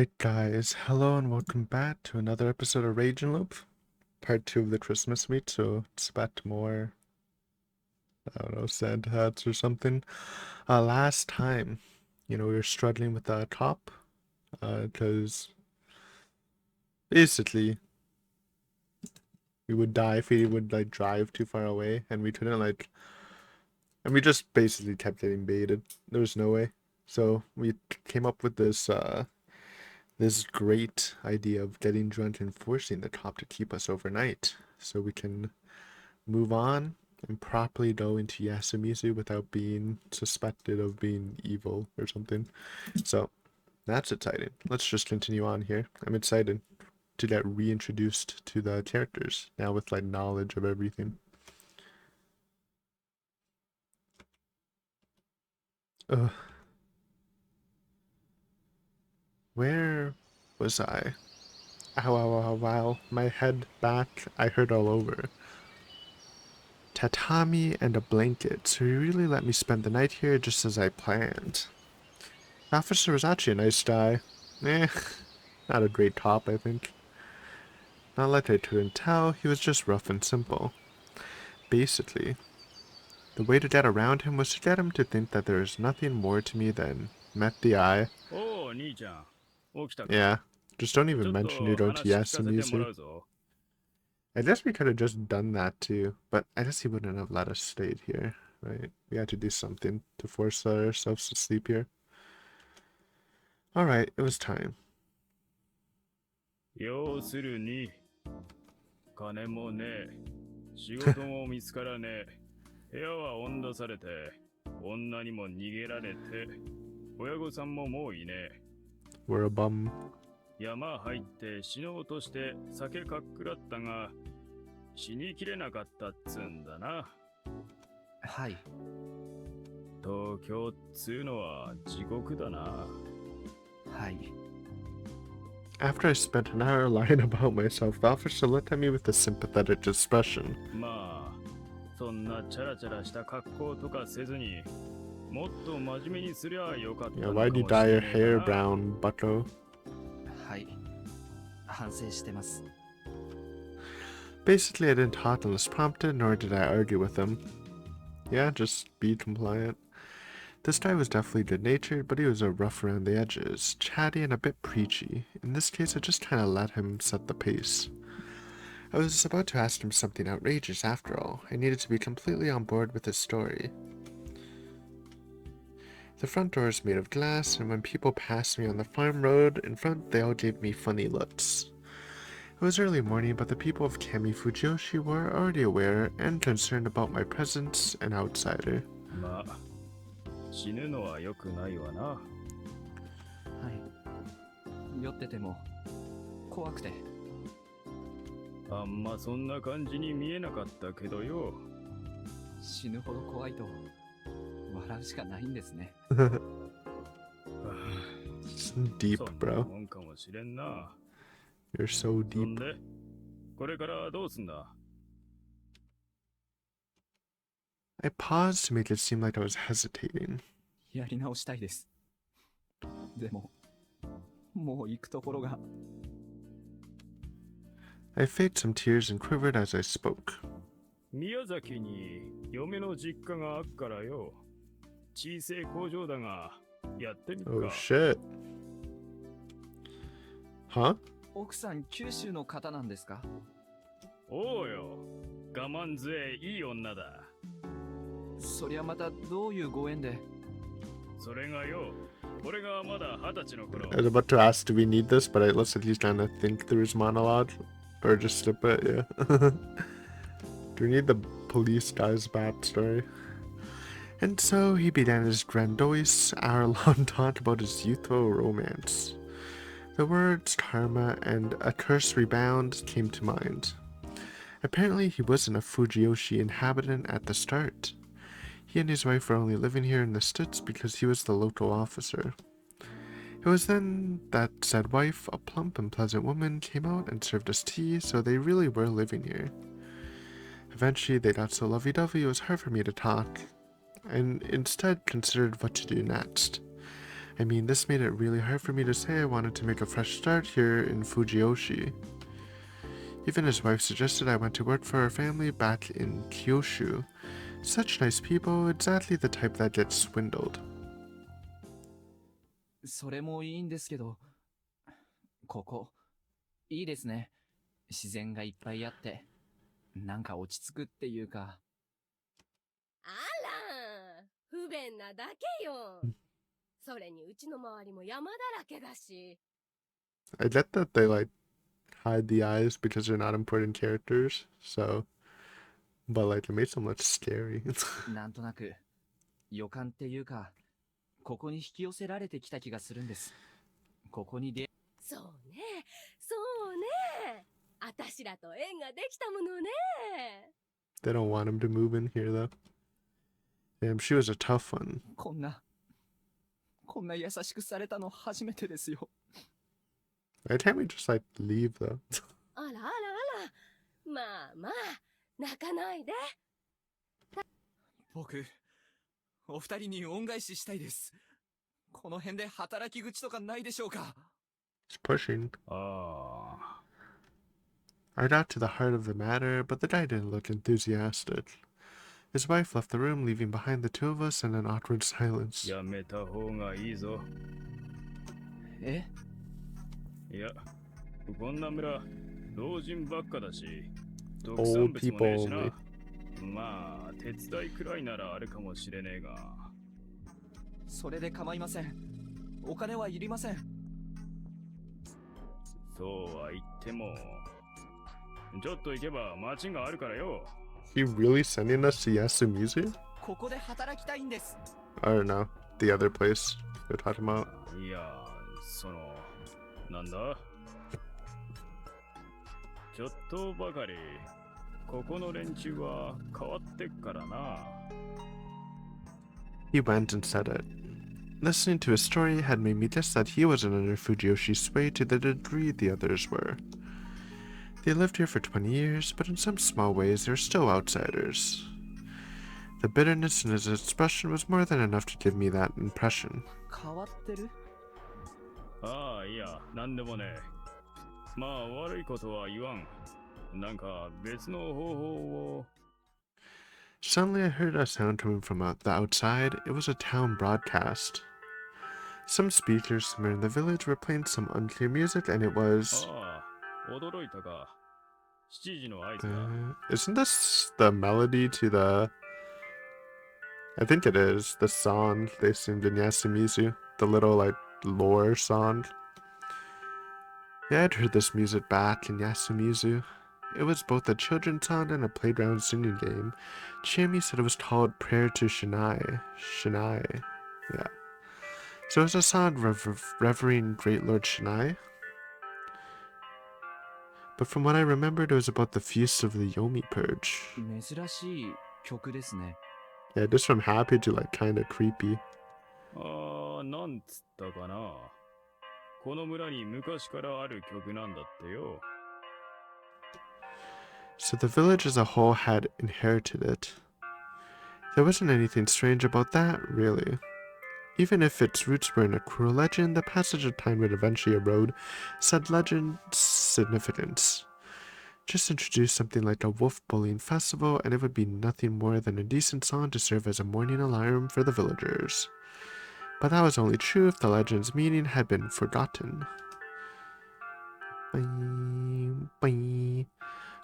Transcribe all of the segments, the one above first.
Alright guys, hello and welcome back to another episode of Rage and Loop, part 2 of the Christmas meet, so expect more, I don't know, Santa hats or something. Last time, we were struggling with the top, because basically, we would die if we would, drive too far away, and we couldn't, and we just basically kept getting baited. There was no way. So, we came up with this great idea of getting drunk and forcing the cop to keep us overnight so we can move on and properly go into Yasumizu without being suspected of being evil or something. So that's exciting. Let's just continue on here. I'm excited to get reintroduced to the characters now with knowledge of everything. Where was I? Ow, ow, ow, wow. My head back, I hurt all over. Tatami and a blanket, so he really let me spend the night here just as I planned. The officer was actually a nice guy. Not a great cop, I think. Not like I couldn't tell, he was just rough and simple. Basically, the way to get around him was to get him to think that there is nothing more to me than met the eye. Yeah, just don't even mention you going to Yasumizu. I guess we could have just done that too, but I guess he wouldn't have let us stay here, right? We had to do something to force ourselves to sleep here. Alright, it was time. 要するに金もねえ仕事も見つからねえ部屋は追ん出されて女にも逃げられて親御さんももういねえ We're a bum. 山入って死のうとして酒かっくらったが死にきれなかったっつんだなはい。東京っつうのは地獄だなはい。 After I spent an hour lying about myself, the officer looked at me with a sympathetic expression. まあそんなチャラチャラした格好とかせずにもっと真面目にすりゃよかった Yeah, why'd you dye your hair brown, bucko? はい。反省してます。 Basically, I didn't talk unless prompted, nor did I argue with him. Yeah, just be compliant. This guy was definitely good-natured, but he was rough around the edges, chatty and a bit preachy. In this case, I just kind of let him set the pace. I was about to ask him something outrageous after all. I needed to be completely on board with his story. The front door is made of glass, and when people passed me on the farm road in front, they all gave me funny looks. It was early morning, but the people of Kami Fujiyoshi were already aware and concerned about my presence, an outsider. まあ死ぬのは良くないわな。はい。酔ってても怖くて。あんまそんな感じに見えなかったけどよ。死ぬほど怖いと笑うしかないんですね。Deep, そんな bro. もんかもしれんな。 You're so そん deep. で、これからどうすんだ I paused to make it seem like I was hesitating. やり直したいです。でも、もう行くところが。I faked some tears and quivered as I spoke. 宮崎に嫁の実家があっからよ。小さい工場だが、やってみっか。 Oh shit. Huh? 奥さん九州の方なんですか？おうよ。我慢強いいい女だ。そりゃまたどういうご縁で。それがよ。俺がまだ20歳の頃。 I was about to ask, do we need this? But let's at least kind of think through his monologue. Or just skip it, yeah. Do we need the police guy's backstory? And so he began his grandiose, hour-long talk about his youthful romance. The words karma and a curse rebound came to mind. Apparently he wasn't a Fujiyoshi inhabitant at the start. He and his wife were only living here in the Stutz because he was the local officer. It was then that said wife, a plump and pleasant woman, came out and served us tea, so they really were living here. Eventually they got so lovey-dovey it was hard for me to talk, and instead considered what to do next. I mean, this made it really hard for me to say I wanted to make a fresh start here in Fujiyoshi. Even his wife suggested I went to work for her family back in Kyushu. Such nice people, exactly the type that gets swindled. それもいいんですけど、ここ、いいですね。自然がいっぱいあって、なんか落ち着くっていうか。あら、不便なだけよ。それにうちの周りも山だらけだし。I get that they like hide the eyes because they're not important characters, so but like it makes them look scary. なんとなく、予感っていうか、ここに引き寄せられてきた気がするんです。ここにそうね、そうね。あたしらと縁ができたものね。They don't want him to move in here though. Damn, she was a tough one. こんな優しくされたの初めてですよ。Why can't we just like leave though? あらあらあら。まあまあ、泣かないで。僕、お二人に恩返ししたいです。この辺で働き口とかないでしょうか。 It's pushing. ああ、 I got to the heart of the matter, but the guy didn't look enthusiastic. His wife left the room, leaving behind the two of us in an awkward silence. やめた方がいいぞ。え？いや、こんな村、老人ばっかだし、特産物もねえしな。 Old people まあ、手伝いくらいならあるかもしれねえが。それで構いません。お金はいりません。そうは言っても、ちょっと行けば街があるからよ。He really sending us to Yasumizu? ここで働きたいんです。 I don't know. The other place they're talking about. いや、なんだ、ちょっとばかり、ここの連中は変わってっからな。He went and said it. Listening to his story had made me guess that he wasn't under Fujiyoshi's sway to the degree the others were. They lived here for 20 years, but in some small ways they were still outsiders. The bitterness in his expression was more than enough to give me that impression. 変わってる？ああ、いや、なんでもね。まあ、悪いことは言わん。なんか別の方法を。 Suddenly I heard a sound coming from the outside. It was a town broadcast. Some speakers somewhere in the village were playing some unclear music, and it was... ああ、驚いたか。7時の合図だ。 isn't this the melody to the... I think it is, the song they sing in Yasumizu. The little, like, lore song. Yeah, I'd heard this music back in Yasumizu. It was both a children's song and a playground singing game. Chami said it was called Prayer to Shinai. Shinai. Yeah. So it was a song revering Great Lord Shinai. But from what I remembered, it was about the feast of the Yomi Purge. 珍しい曲ですね。 Yeah, just from happy to like kind of creepy. ああ、なんつったかな。この村に昔からある曲なんだってよ。 So the village as a whole had inherited it. There wasn't anything strange about that, really. Even if its roots were in a cruel legend, the passage of time would eventually erode said legend's significance. Just introduce something like a wolf bullying festival, and it would be nothing more than a decent song to serve as a morning alarm for the villagers. But that was only true if the legend's meaning had been forgotten.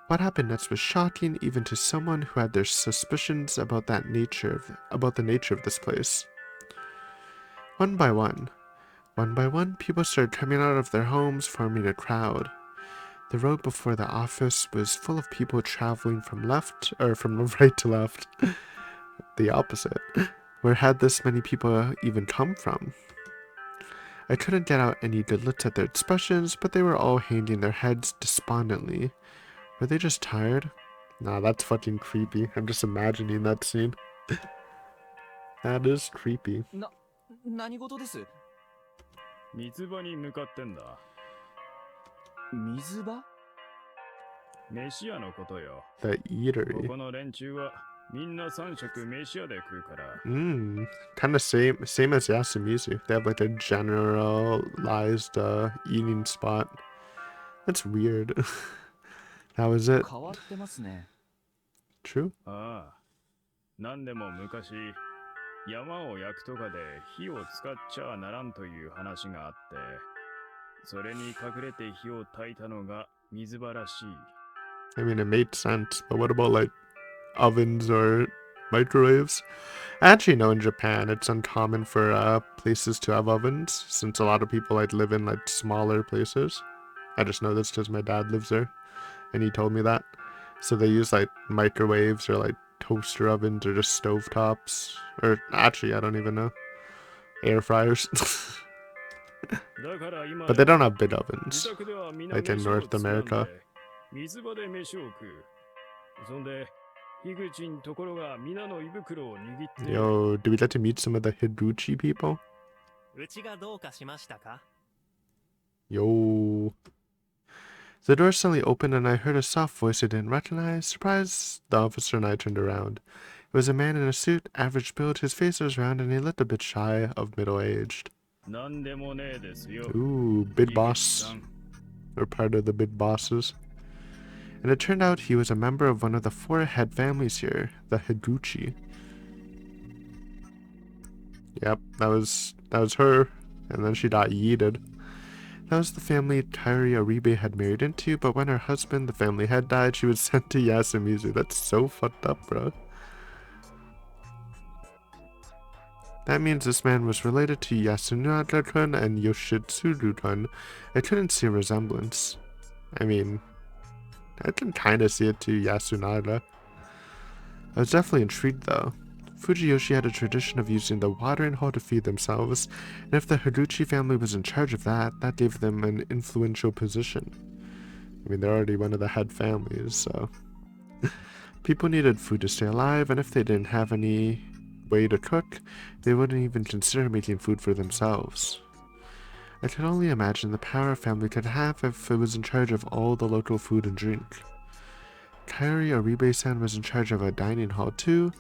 What happened next was shocking even to someone who had their suspicions about the nature of this place. One by one, people started coming out of their homes, forming a crowd. The road before the office was full of people traveling from right to left. The opposite. Where had this many people even come from? I couldn't get out any good looks at their expressions, but they were all hanging their heads despondently. Were they just tired? Nah, that's fucking creepy. I'm just imagining that scene. That is creepy. 何事です？水場に向かってんだ。水場？飯屋のことよ。 The こ eatery. この連中はみんな3食飯屋で食うから。Kind of same as Yasumizu. They have like a generalized eating spot. That's weird. How is it? 変わってますね。True? ああ。なんでも昔、山を焼くとかで火を使っちゃならんという話があって、それに隠れて火を焚いたのが水場らしい。I mean, it made sense, but what about like ovens or microwaves? I actually know in Japan it's uncommon for places to have ovens, since a lot of people like live in like smaller places. I just know this because my dad lives there, and he told me that. So they use like microwaves or like toaster ovens or just stovetops, or actually I don't even know, air fryers. だから今 But they don't have big 自 ovens 宅ではみんな like in 飯を North つまんで America. 水場で飯を食う。そんで、樋口んところが皆の胃袋を握って。 Yo, do we get to meet some of the Higuchi people? うちがどうかしましたか？ Yo. The door suddenly opened and I heard a soft voice I didn't recognize. Surprised, the officer and I turned around. It was a man in a suit, average build. His face was round and he looked a bit shy of middle-aged. なんでもねえですよ。 Ooh, big boss. 樋口さん Or part of the big bosses. And it turned out he was a member of one of the 4 head families here, the Higuchi. Yep, that was her, and then she got yeeted. That was the family Kairi Aribe had married into, but when her husband, the family head, died, she was sent to Yasumizu. That's so fucked up, bro. That means this man was related to Yasunada-kun and Yoshitsuru-kun. I couldn't see a resemblance. I mean, I can kind of see it to Yasunada. I was definitely intrigued though. Fujiyoshi had a tradition of using the watering hole to feed themselves, and if the Higuchi family was in charge of that, that gave them an influential position. I mean, they're already one of the head families, so... People needed food to stay alive, and if they didn't have any way to cook, they wouldn't even consider making food for themselves. I can only imagine the power a family could have if it was in charge of all the local food and drink. Kairi Aribe-san was in charge of a dining hall too.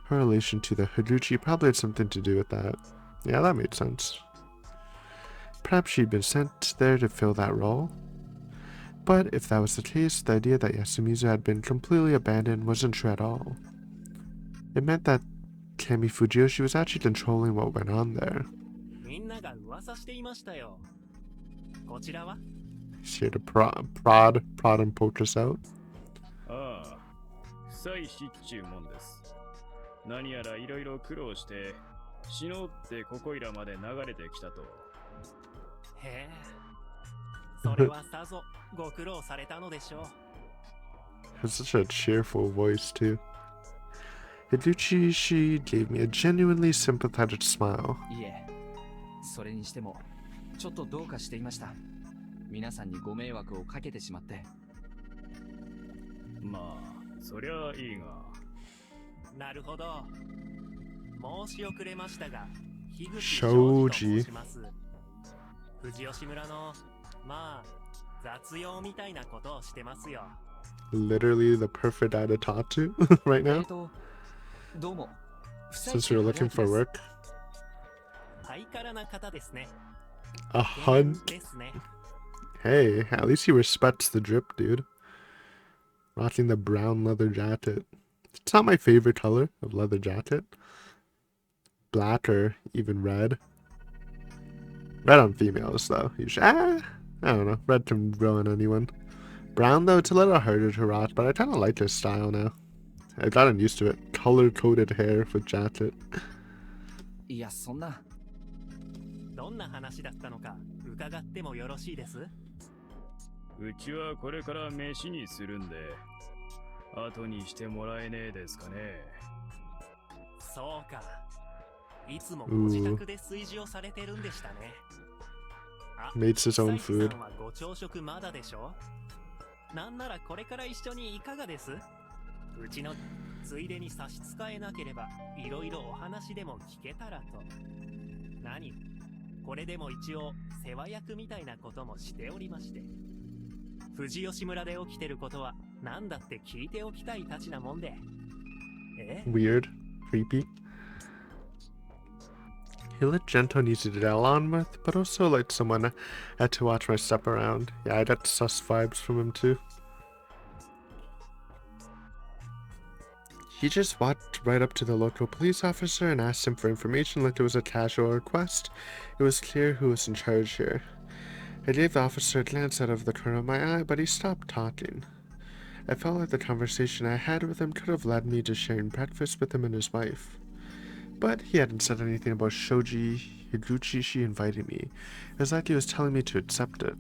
Her relation to the Higuchi probably had something to do with that. Yeah, that made sense. Perhaps she'd been sent there to fill that role. But if that was the case, the idea that Yasumizu had been completely abandoned wasn't true at all. It meant that Kami Fujiyoshi was actually controlling what went on there. みんなが噂していましたよ。こちらは？ She had to prod and poke us out. ああ、臭いしっちゅうもんです。何やらいろいろ苦労して、死のうってここいらまで流れてきたと。へえ。それはさぞご苦労されたのでしょう。 Has such a cheerful voice too. Higuchi, she gave me a genuinely sympathetic smile. いえ、それにしても、ちょっとどうかしていました。皆さんにご迷惑をかけてしまって。まあ、そりゃいいが。なるほど。申し遅れましたが、樋口庄庄司司と申します。藤吉村の、まあ、雑用みたいなことをしてますよ。Literally the perfect guy to talk to right now. どうも。 Since you're looking for work. ハイカラな方ですね。 A hunt. ですね。 Hey, at least he respects the drip, dude. Rocking the brown leather jacket. It's not my favorite color of leather jacket. Black or even red. Red on females, though. Usually, I don't know. Red can grow on anyone. Brown, though, it's a little harder to rock, but I kind of like this style now. I've gotten used to it. Color-coded hair with jacket. いや、そんな。どんな話だったのか伺ってもよろしいです？うちはこれから飯にするんで、後にしてもらえねえですかね。そうか。いつもご自宅で炊事をされてるんでしたね。あ、 Makes his own 久 food. 石さんはご朝食まだでしょ？なんならこれから一緒にいかがです？うちのついでに差し支えなければいろいろお話でも聞けたらと。何？これでも一応世話役みたいなこともしておりまして。藤吉村で起きてることは何だって聞いておきたいたちなもんで。え Weird. Creepy. He looked gentle and easy to get along with, but also like someone I had to watch my step around. Yeah, I got sus vibes from him too. He just walked right up to the local police officer and asked him for information like it was a casual request. It was clear who was in charge here. I gave the officer a glance out of the corner of my eye, but he stopped talking. I felt like the conversation I had with him could have led me to sharing breakfast with him and his wife. But he hadn't said anything about Shoji Higuchi inviting me. It was like he was telling me to accept it.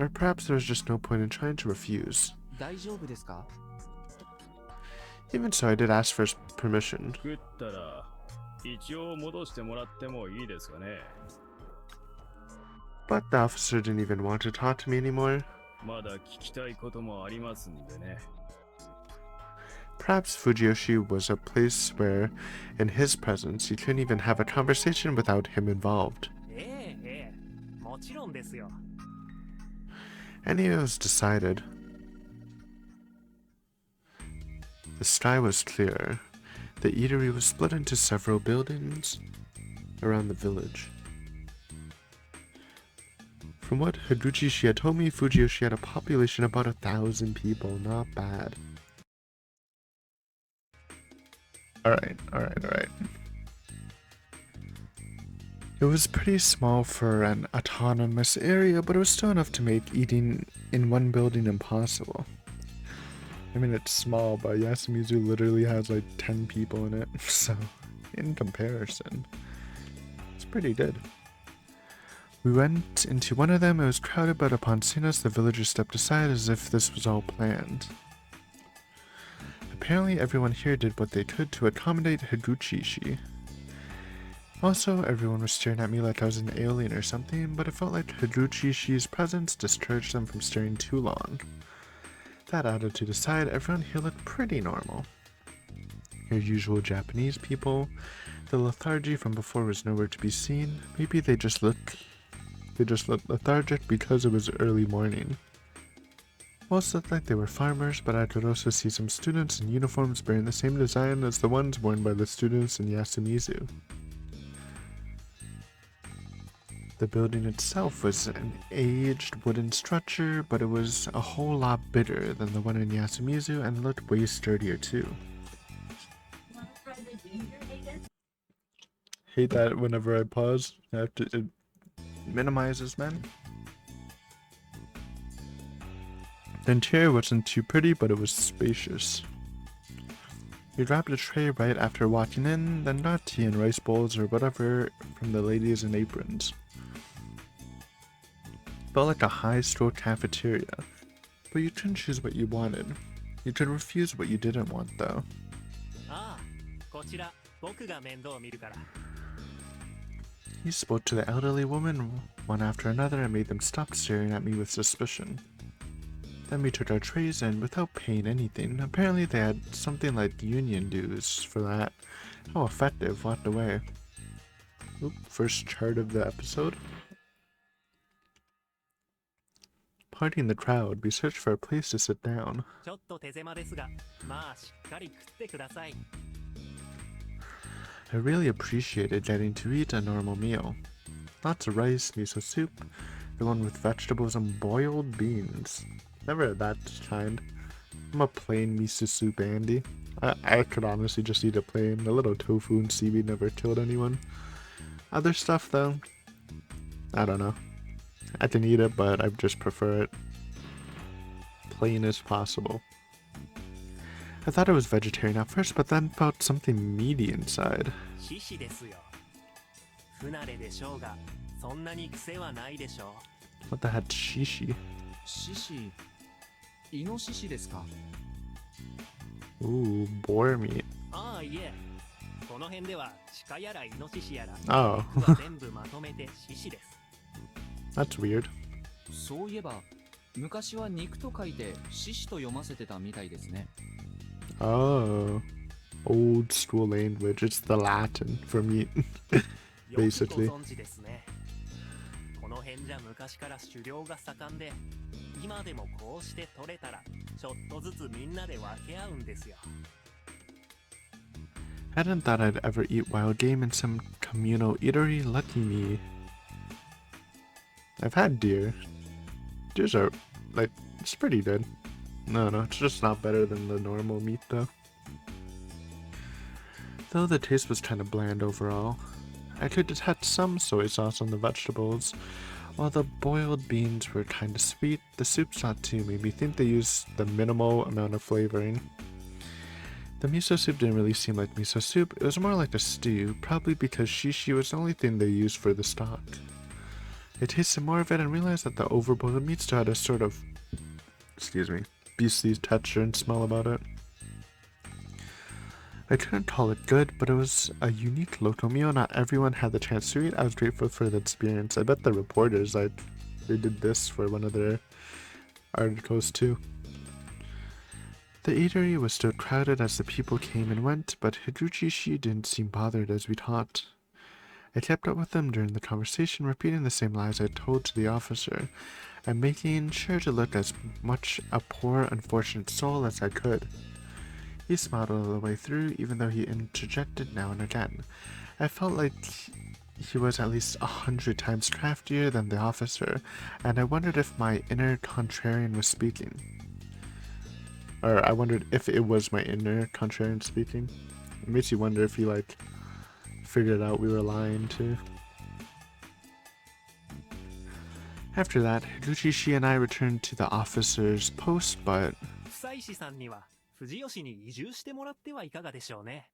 Or perhaps there was just no point in trying to refuse. 大丈夫ですか？ Even so, I did ask for his permission. 食ったら一応戻してもらってもいいですかね。 But the officer didn't even want to talk to me anymore. まだ聞きたいこともありますんでね。 Perhaps Fujiyoshi was a place where, in his presence, you couldn't even have a conversation without him involved. ええええ、もちろんですよ。 Anyway, it was decided. The sky was clear. The eatery was split into several buildings around the village. From what Higuchi had told me, Fujiyoshi had a population of about 1,000 people. Not bad. Alright. It was pretty small for an autonomous area, but it was still enough to make eating in one building impossible. I mean, it's small, but Yasumizu literally has like 10 people in it, so in comparison, it's pretty good. We went into one of them. It was crowded, but upon seeing us, the villagers stepped aside as if this was all planned. Apparently, everyone here did what they could to accommodate Higuchi. Also, everyone was staring at me like I was an alien or something, but it felt like Higuchi's presence discouraged them from staring too long. That attitude aside, everyone here looked pretty normal. Your usual Japanese people. The lethargy from before was nowhere to be seen. Maybe they just looked lethargic because it was early morning. Most looked like they were farmers, but I could also see some students in uniforms bearing the same design as the ones worn by the students in Yasumizu. The building itself was an aged wooden structure, but it was a whole lot bigger than the one in Yasumizu and looked way sturdier too. Hate that whenever I pause, I have to, it minimizes, man. The interior wasn't too pretty, but it was spacious. We grabbed a tray right after walking in, then got tea and rice bowls or whatever from the ladies in aprons. Felt like a high-school cafeteria, but you couldn't choose what you wanted. You could refuse what you didn't want, though. ああ、こちら僕が面倒を見るから。 He spoke to the elderly woman one after another and made them stop staring at me with suspicion. Then we took our trays in without paying anything. Apparently they had something like union dues for that. How effective, walked away. Oop, first chart of the episode. Parting the crowd, we searched for a place to sit down. ちょっと手狭ですが、まあしっかり食ってください。 I really appreciated getting to eat a normal meal. Lots of rice, miso soup, the one with vegetables and boiled beans. Never had that kind. I'm a plain miso soup Andy. I could honestly just eat it plain. A little tofu and seaweed never killed anyone. Other stuff though, I don't know. I can eat it, but I just prefer it plain as possible. I thought it was vegetarian at first, but then felt something meaty inside. 獅子ですよ。不慣れでしょうが、そんなに癖はないでしょ What the heck, shishi? 獅子、イノシシですか？ Ooh, boar meat. う。ああ、いえ。この辺では鹿やらイノシシやら、 Oh, 肉は全部まとめて獅子です。 that's weird. そういえば、昔は肉と書いて獅子と読ませてたみたいですね。 Oh, old school language. It's the Latin for meat. よく Basically. ご存知ですね。この辺じゃ昔から狩猟が盛んで、今でもこうして取れたら、ちょっとずつみんなで分け合うんですよ。Hadn't thought I'd ever eat wild game in some communal eatery. Lucky me. I've had deer. Deers are, like, it's pretty good. No, it's just not better than the normal meat, though. Though the taste was kind of bland overall. I could detect some soy sauce on the vegetables. While the boiled beans were kind of sweet, the soup stock too made me think they used the minimal amount of flavoring. The miso soup didn't really seem like miso soup, it was more like a stew, probably because shishi was the only thing they used for the stock. I tasted more of it and realized that the overboiled meat still had a sort of, beastly texture and smell about it. I couldn't call it good, but it was a unique local meal not everyone had the chance to eat. I was grateful for the experience. I bet the reporters, they did this for one of their articles too. The eatery was still crowded as the people came and went, but Higuchi didn't seem bothered as we talked. I kept up with them during the conversation, repeating the same lies I told to the officer, and making sure to look as much a poor, unfortunate soul as I could. He smiled all the way through, even though he interjected now and again. I felt like he was at least 100 times craftier than the officer, and I wondered if my inner contrarian was speaking. Or I wondered if it was my inner contrarian speaking. It makes you wonder if he, figured out we were lying too. After that, Higuchi and I returned to the officer's post, but 久石さんには富士吉に移住してもらってはいかがでしょうね。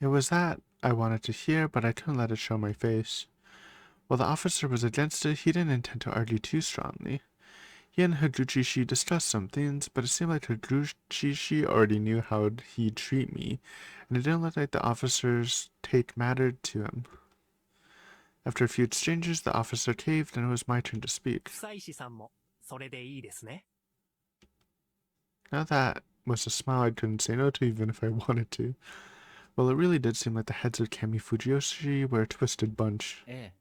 it was that I wanted to hear, but I couldn't let it show my face. While the officer was against it, he didn't intend to argue too strongly. He and Higuchi discussed some things, but it seemed like Higuchi already knew how he'd treat me, and it didn't look like the officer's take mattered to him. After a few exchanges, the officer caved, and it was my turn to speak. 久石さんもそれでいいですね。 Now that was a smile I couldn't say no to even if I wanted to. Well, it really did seem like the heads of Kami Fujiyoshi were a twisted bunch. ええ。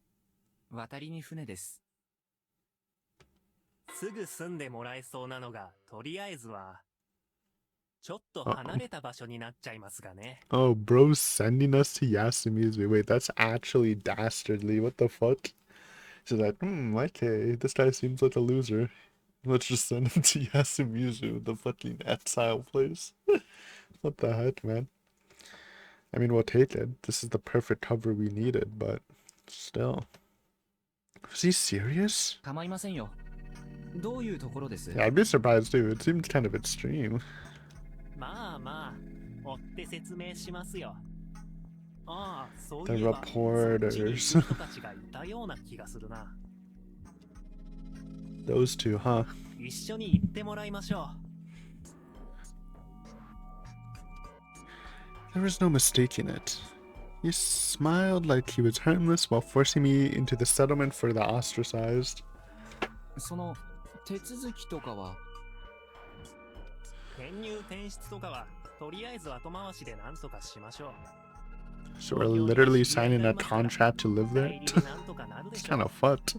渡りに船です。すぐ住んでもらえそうなのが、とりあえずは、ちょっと離れた場所になっちゃいますがね。 Oh, bro's sending us to Yasumi's. Wait, that's actually dastardly. What the fuck? She's like, okay, this guy seems like a loser. Let's just send him to Yasumizu, the fucking exile place. What the heck, man? I mean, we'll take it. This is the perfect cover we needed, but still. Was he serious? 構いませんよ。どういうところです？ Yeah, I'd be surprised too. It seems kind of extreme. まあまあ、追って説明しますよ。ああ、そう The いえば、そっちに行く reporters. 人たちがいたような気がするな。 Those two, huh? 一緒に行ってもらいましょ There was no mistaking it. He smiled like he was harmless while forcing me into the settlement for the ostracized. その手続きとかは？ う。転入転出とかは、とりあえず後回しでなんとかしましょう。 So we're literally signing a contract to live 代 there? 理でなんとかなるで It's しょ kind う。 of fucked.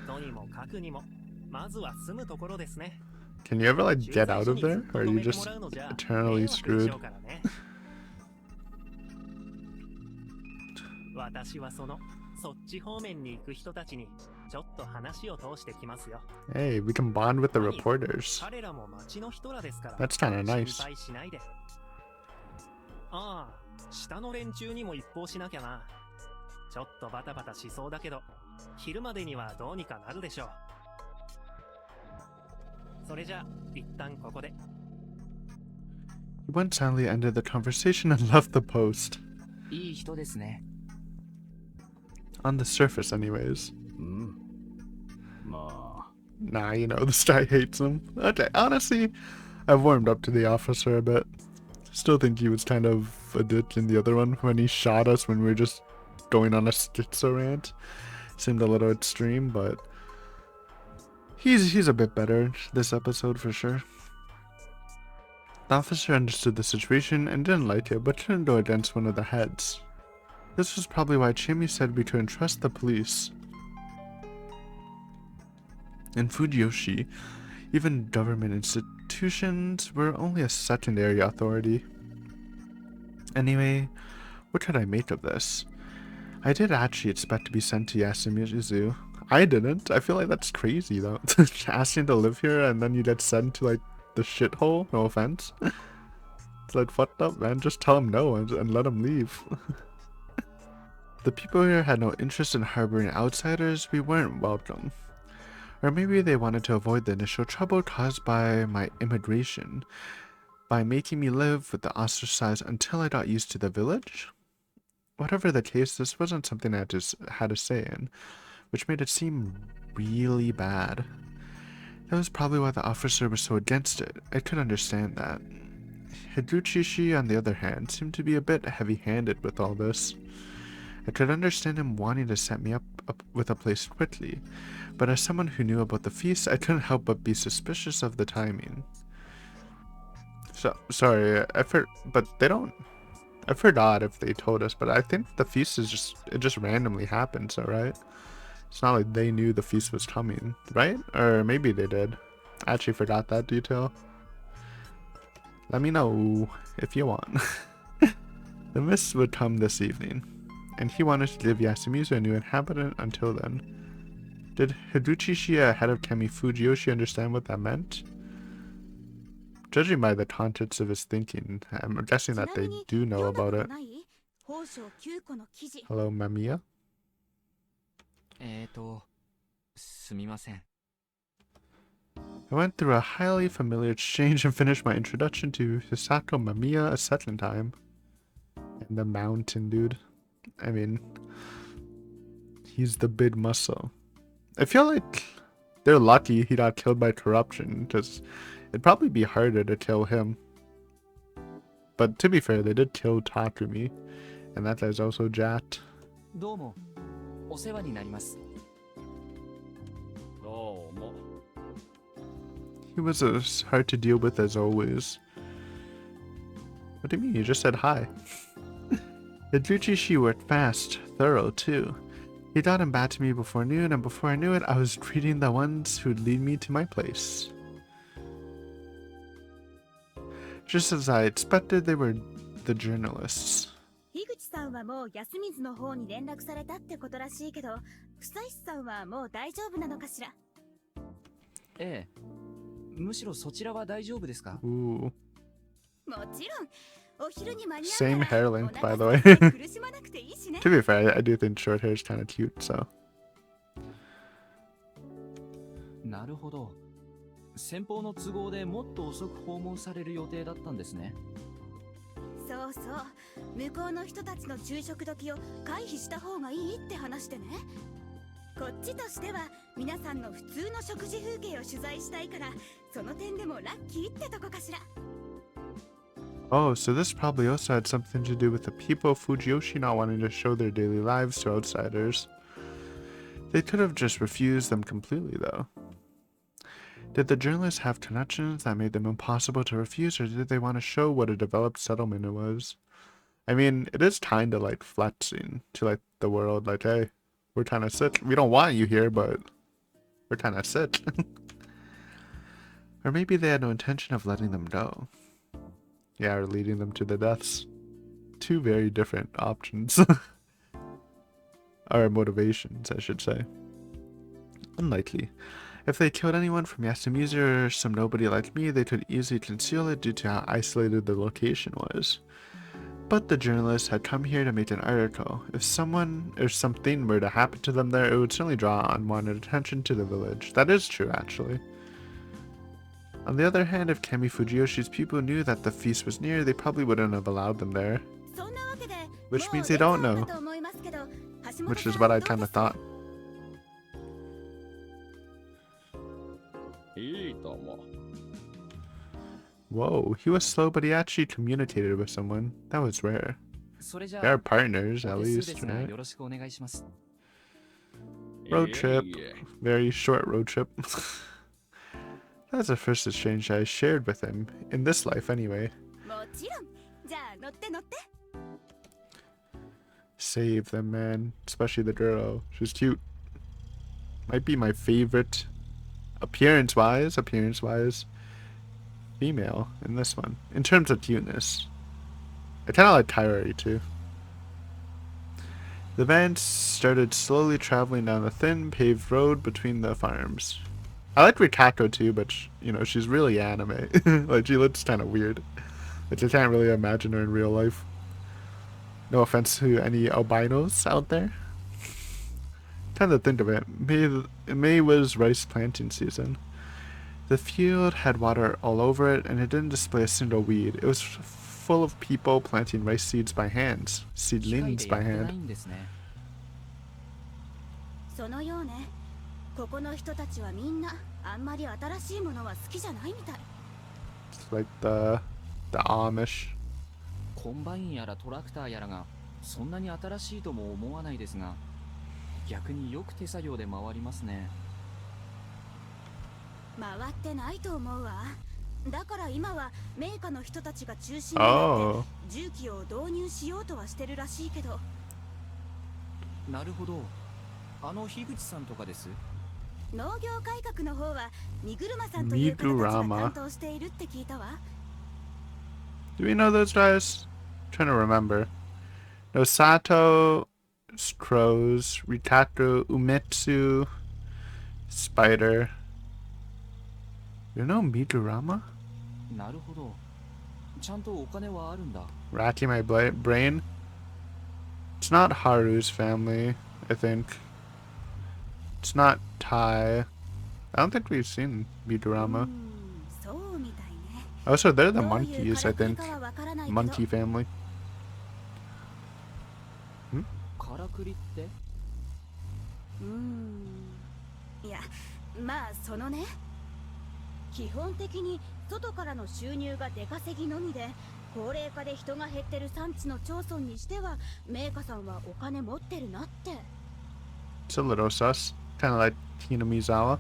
とにもかくにも、まずは住むところですね。 Can you ever, 駐 get 在 out 所 of にずっ there? と Or are 止 you めて just もらうのじゃ eternally 迷惑でし screwed? ょうからね。私はそっち方面に行く人たちにちょっと話を通してきますよ。 Hey, we can bond with the reporters. 彼らも町の人らですから。 That's kind of 心 nice. 配しないで。ああ、下の連中にも一報しなきゃな。ちょっとバタバタしそうだけど、昼までにはどうにかなるでしょう。それじゃあ、一旦ここで。 He went silently ended the conversation and left the post. いい人ですね。 On the surface, anyways. うんまあ Nah, this guy hates him. Okay, honestly, I've warmed up to the officer a bit. Still think he was kind of a dick in the other one when he shot us when we were just going on a schizo rant. Seemed a little extreme, but he's a bit better this episode for sure. The officer understood the situation and didn't like it, but couldn't go against one of the heads. This was probably why Chimmy said we couldn't trust the police. In Fujiyoshi, even government institutions were only a secondary authority. Anyway, what could I make of this? I did actually expect to be sent to Yasumizu. I didn't. I feel like that's crazy though. Asking to live here and then you get sent to like the shithole. No offense. It's like fucked up, man. Just tell him no and let him leave. The people here had no interest in harboring outsiders. We weren't welcome. Or maybe they wanted to avoid the initial trouble caused by my immigration by making me live with the ostracized until I got used to the village. Whatever the case, this wasn't something I just had a say in, which made it seem really bad. That was probably why the officer was so against it. I could understand that. Higuchishi, on the other hand, seemed to be a bit heavy-handed with all this. I could understand him wanting to set me up with a place quickly, but as someone who knew about the feast, I couldn't help but be suspicious of the timing. So, sorry, but they don't... I forgot if they told us, but I think the feast is it just randomly happened, so right? It's not like they knew the feast was coming, right? Or maybe they did. I actually forgot that detail. Let me know if you want. The mist would come this evening, and he wanted to give Yasumizu a new inhabitant until then. Did Higuchi, head of Kemi Fujiyoshi, understand what that meant? Judging by the contents of his thinking, I'm guessing that they do know about it. Hello, Mamiya? すみません。 I went through a highly familiar exchange and finished my introduction to Hisako Mamiya a second time. And the mountain dude. I mean, he's the big muscle. I feel like they're lucky he got killed by corruption, because it'd probably be harder to kill him. But to be fair, they did kill Takumi, and that guy's also jacked. どうも、お世話になります。どうも。 He was as hard to deal with as always. What do you mean? You just said hi. Higuchi worked fast, thorough too. He got him back to me before noon, and before I knew it, I was greeting the ones who'd lead me to my place. Just as I expected, they were the journalists. 樋口さんはもう安水の方に連絡されたってことらしいけど、久石さんはもう大丈夫なのかしら。ええ、むしろそちらは大丈夫ですか？ Ooh. もちろん。お昼に間に合う Same な hair ら length, お by 腹 the way. 空いて苦しまなくていいしね。 To be fair, I do think short hair is kind of cute, so. なるほど。先方の都合でもっと遅く訪問される予定だったんですね。そうそう。向こうの人たちの昼食時を回避した方がいいって話してね。こっちとしては皆さんの普通の食事風景を取材したいから、その点でもラッキーってとこかしら。 Oh, so this probably also had something to do with the people of Fujiyoshi not wanting to show their daily lives to outsiders. They could have just refused them completely, though. Did the journalists have connections that made them impossible to refuse, or did they want to show what a developed settlement it was? I mean, it is kind of like flexing to like the world, like, hey, we're kind of sick. We don't want you here, but we're kind of sick. Or maybe they had no intention of letting them go. Yeah, or leading them to the deaths. Two very different options. Or motivations, I should say. Unlikely. If they killed anyone from Yasumizu or some nobody like me, they could easily conceal it due to how isolated the location was. But the journalists had come here to make an article. If someone or something were to happen to them there, it would certainly draw unwanted attention to the village. That is true, actually. On the other hand, if Kemi Fujiyoshi's people knew that the feast was near, they probably wouldn't have allowed them there. Which means they don't know. Which is what I kind of thought. いいと思う。 Whoa, he was slow, but he actually communicated with someone. That was rare. それじゃ They're あ、 partners, お at 手数 least, ですが right? よろしくお願いします。 Road trip. いえいえ Very short road trip. That's the first exchange I shared with him. In this life, anyway. もちろん。じゃあ乗って乗って。 Save them, man. Especially the girl. She's cute. Might be my favorite appearance-wise, female in this one. In terms of cuteness. I kind of like Kairi too. The van started slowly traveling down the thin paved road between the farms. I like Rikako too, but you know, she's really anime. Like, she looks kind of weird. Like, I can't really imagine her in real life. No offense to any albinos out there. Time to think of it. May was rice planting season. The field had water all over it, and it didn't display a single weed. It was full of people planting rice seeds by hand. 機械 Seedlings でや by ってない hand. んですね。そのようね。ここの人たちはみんなあんまり新しいものは好きじゃないみたい。 It's like the Amish. コンバインやらトラクターやらがそんなに新しいとも思わないですが、逆によく手作業で回りますね。回ってないと思うわ。だから今はメーカーの人たちが中心になっ Oh. て重機を導入しようとはしてるらしいけど。なるほど。あの樋口さんとかです。農業改革の方はミグルマさんという方たちが担当しているって聞いたわ。 Do we know those guys? Trying to remember. No, Sato, Crows, Rikaku, Umetsu, Spider. You know Migurama? なるほど。ちゃんとお金はあるんだ。 Racking my brain. It's not Haru's family, I think. It's not Tai. I don't think we've seen Migurama. そうみたいね。 Also, they're the どういう monkeys, I からくり think. かはわからないけど Monkey family. からくりって？いや、まあそのね。基本的に外からの収入が出稼ぎのみで、高齢化で人が減ってる産地の町村にしては、メーカさんはお金持ってるなって。 It's a little sus. Kind of like Hinamizawa.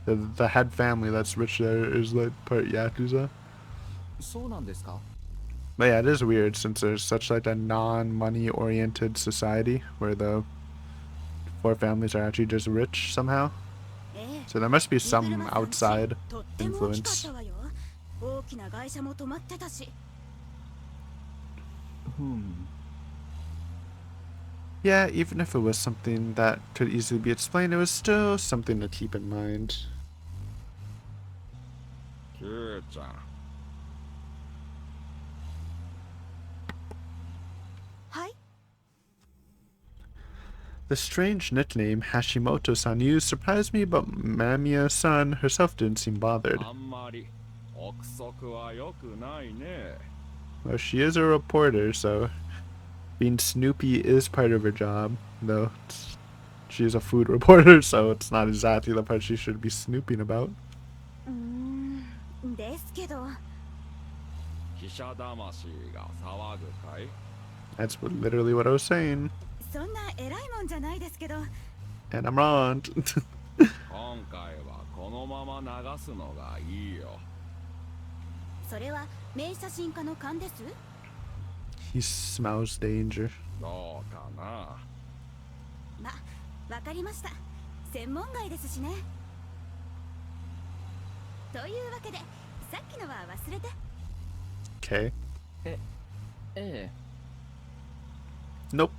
The head family that's rich there is like part Yakuza. そうなんですか？ But yeah, it is weird since there's such like a non-money oriented society where the four families are actually just rich somehow. ええ。 So there must be ミグル some マさんち outside とっても大きかっ influence. たわよ。大きな会社も止まってたし。Yeah, even if it was something that could easily be explained, it was still something to keep in mind. ケイちゃん。はい。 The strange nickname Hashimoto-san used surprised me, but Mamiya-san herself didn't seem bothered. あんまり憶測は良くないね。 Well, she is a reporter, so being snoopy is part of her job, though she's a food reporter, so it's not exactly the part she should be snooping about. ですけど。記者魂が騒ぐかい？ That's literally what I was saying. そんな偉いもんじゃないですけど。 And I'm wrong. 今回はこのまま流すのがいいよ。それは名写真家の勘です。 He smells danger. どうかな。わかりました。専門外ですしね。というわけで、さっきのは忘れて。 Okay. ええ。 Nope.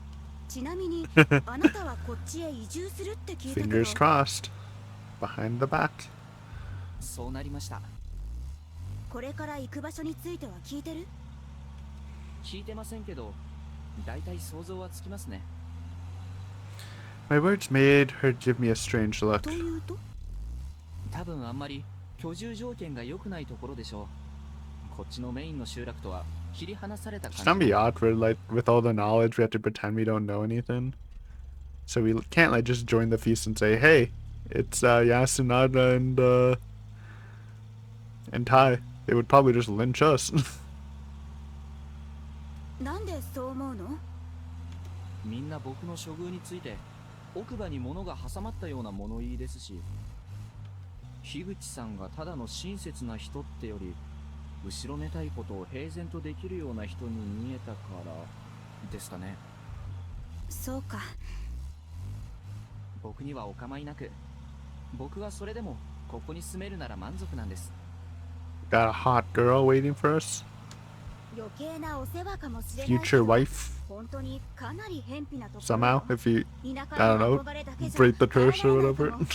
ちなみに、あなたはこっちへ移住するって聞いたけど。 Fingers crossed. Behind the back. そうなりました。これから行く場所については聞いてる？聞いてませんけど、だいたい想像はつきますね。 My words made her give me a strange look. というと？多分あんまり居住条件が良くないところでしょう。こっちのメインの集落とは切り離された It's 感 gonna じ。 be awkward, like, with all the knowledge, we have to pretend we don't know anything. So we can't, like, just join the feast and say, hey, it's, Yasunaga and Tai. They would probably just lynch us. なんでそう思うの？みんな僕の処遇について奥歯に物が挟まったような物言いですし、樋口さんがただの親切な人ってより後ろめたいことを平然とできるような人に見えたからですかね。そうか。僕にはお構いなく、僕はそれでもここに住めるなら満足なんです。 Got a hot girl waiting for us. 余計なお世話かもしれないけ future ど wife 本当にかなり偏僻なところ somehow if you 田 I 舎 don't の know 憧れだけじゃ break the curse or 耐えられない whatever. かも